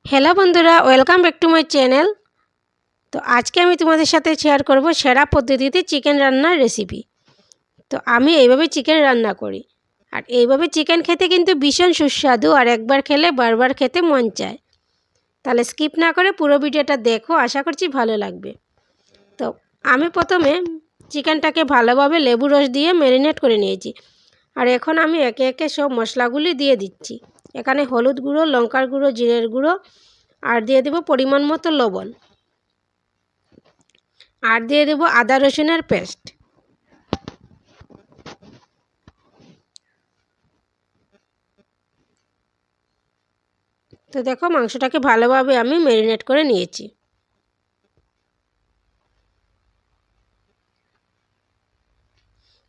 Hello বন্ধুরা, welcome back to my channel. তো আজকে আমি তোমাদের সাথে শেয়ার করব সেরা পদ্ধতিতে চিকেন রান্নার রেসিপি। তো আমি এইভাবে চিকেন রান্না করি, আর এইভাবে চিকেন খেতে কিন্তু ভীষণ সুস্বাদু, আর একবার খেলে বারবার খেতে মন চায়। তাহলে স্কিপ না করে পুরো ভিডিওটা দেখো, আশা করছি ভালো লাগবে। তো আমি প্রথমে চিকেনটাকে ভালোভাবে লেবু রস দিয়ে ম্যারিনেট করে নিয়েছি, আর এখন আমি একে একে সব মশলাগুলি দিয়ে দিচ্ছি। এখানে হলুদ গুঁড়ো, লঙ্কার গুঁড়ো, জিরের গুঁড়ো, আর দিয়ে দেব পরিমাণ মতো লবণ, আর দিয়ে দেব আদা রসুনের পেস্ট। তো দেখো, মাংসটাকে ভালোভাবে আমি ম্যারিনেট করে নিয়েছি।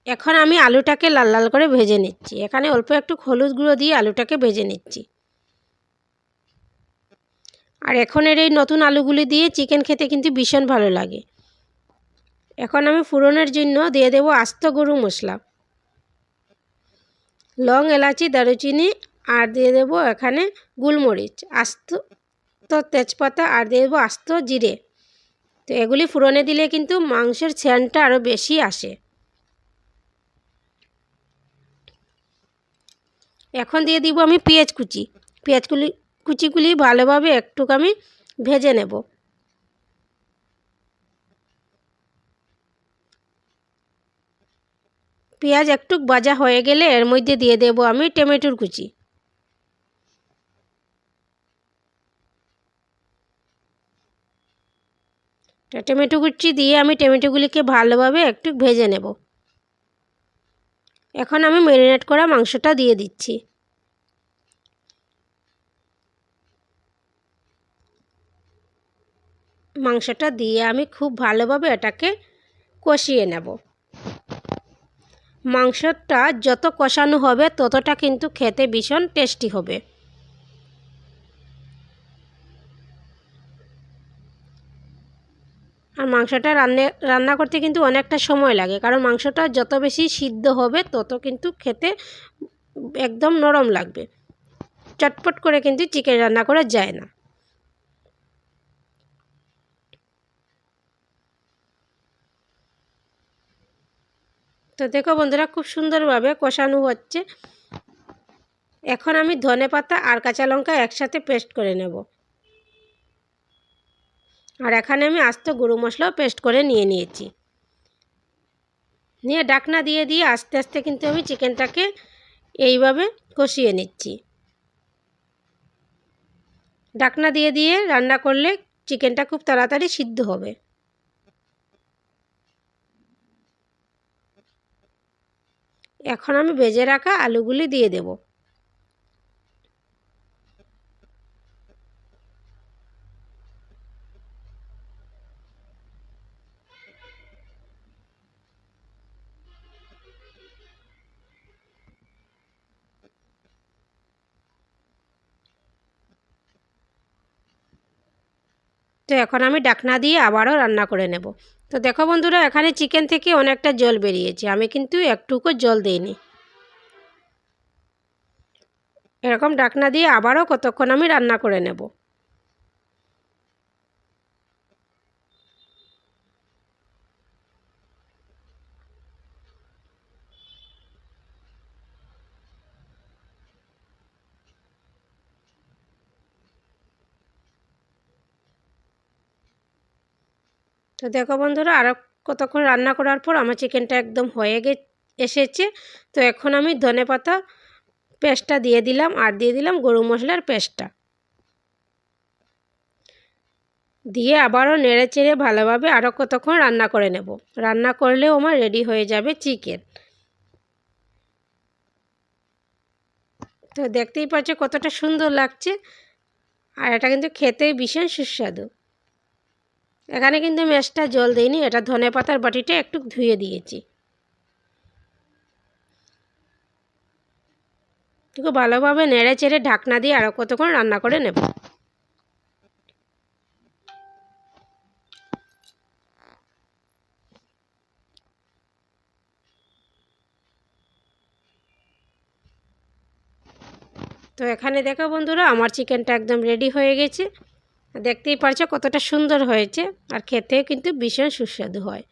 এখন আমি আলুটাকে লাল লাল করে ভেজে নিচ্ছি। এখানে অল্প একটু হলুদ গুঁড়ো দিয়ে আলুটাকে ভেজে নিচ্ছি। আর এখনের এই নতুন আলুগুলি দিয়ে চিকেন খেতে কিন্তু ভীষণ ভালো লাগে। এখন আমি ফোড়নের জন্য দিয়ে দেব আস্ত গরম মশলা, লং, এলাচি, দারুচিনি, আর দিয়ে দেব এখানে গোলমরিচ, আস্ত তেজপাতা, আর দিয়ে দেবো আস্ত জিরে। তো এগুলি ফোড়নে দিলে কিন্তু মাংসের সেন্টটা আরও বেশি আসে। এখন দিয়ে দিব আমি পেঁয়াজ কুচিগুলি ভালোভাবে একটু আমি ভেজে নেব। পেঁয়াজ একটু ভাজা হয়ে গেলে এর মধ্যে দিয়ে দেব আমি টমেটোর কুচি। টমেটো কুচি দিয়ে আমি টমেটোগুলিকে ভালোভাবে একটু ভেজে নেব। এখন আমি ম্যারিনেট করা মাংসটা দিয়ে দিচ্ছি। মাংসটা দিয়ে আমি খুব ভালোভাবে এটাকে কষিয়ে নেব। মাংসটা যত কষানো হবে ততটা কিন্তু খেতে ভীষণ টেস্টি হবে। আর মাংসটা রান্না করতে কিন্তু অনেকটা সময় লাগে, কারণ মাংসটা যত বেশি সিদ্ধ হবে তত কিন্তু খেতে একদম নরম লাগবে। চটপট করে কিন্তু চিকেন রান্না করা যায় না। তো দেখো বন্ধুরা, খুব সুন্দরভাবে কষানো হচ্ছে। এখন আমি ধনেপাতা আর কাঁচা লঙ্কা একসাথে পেস্ট করে নেব। আর এখানে আমি আস্ত গুঁড়ো মশলাও পেস্ট করে নিয়েছি। নিয়ে ঢাকনা দিয়ে দিয়ে আস্তে আস্তে কিন্তু আমি চিকেনটাকে এইভাবে কষিয়ে নিচ্ছি। ঢাকনা দিয়ে দিয়ে রান্না করলে চিকেনটা খুব তাড়াতাড়ি সিদ্ধ হবে। এখন আমি ভেজে রাখা আলুগুলি দিয়ে দেব। তো এখন আমি ঢাকনা দিয়ে আবারও রান্না করে নেব। তো দেখো বন্ধুরা, এখানে চিকেন থেকে অনেকটা জল বেরিয়েছে, আমি কিন্তু একটুকু জল দিইনি। এরকম ঢাকনা দিয়ে আবারও কতক্ষণ আমি রান্না করে নেব। তো দেখো বন্ধুরা, আরও কতক্ষণ রান্না করার পর আমার চিকেনটা একদম হয়ে এসেছে। তো এখন আমি ধনেপাতা পেস্টটা দিয়ে দিলাম, আর দিয়ে দিলাম গরম মশলার পেস্টটা দিয়ে আবারও নেড়ে চেড়ে ভালোভাবে আরও কতক্ষণ রান্না করে নেব। রান্না করলেও আমার রেডি হয়ে যাবে চিকেন। তো দেখতেই পাচ্ছ কতটা সুন্দর লাগছে, আর এটা কিন্তু খেতে ভীষণ সুস্বাদু। এখানে কিন্তু আমি এক্সট্রা জল দিইনি, এটা ধনেপাতার বাটিটা একটু ধুয়ে দিয়েছি। একটু ভালোভাবে নেড়ে চেড়ে ঢাকনা দিয়ে আরও কতক্ষণ রান্না করে নেব। তো তো এখানে দেখো বন্ধুরা, আমার চিকেনটা একদম রেডি হয়ে গেছে। দেখতেই পারছো কতটা সুন্দর হয়েছে, আর খেতেও কিন্তু ভীষণ সুস্বাদু হয়।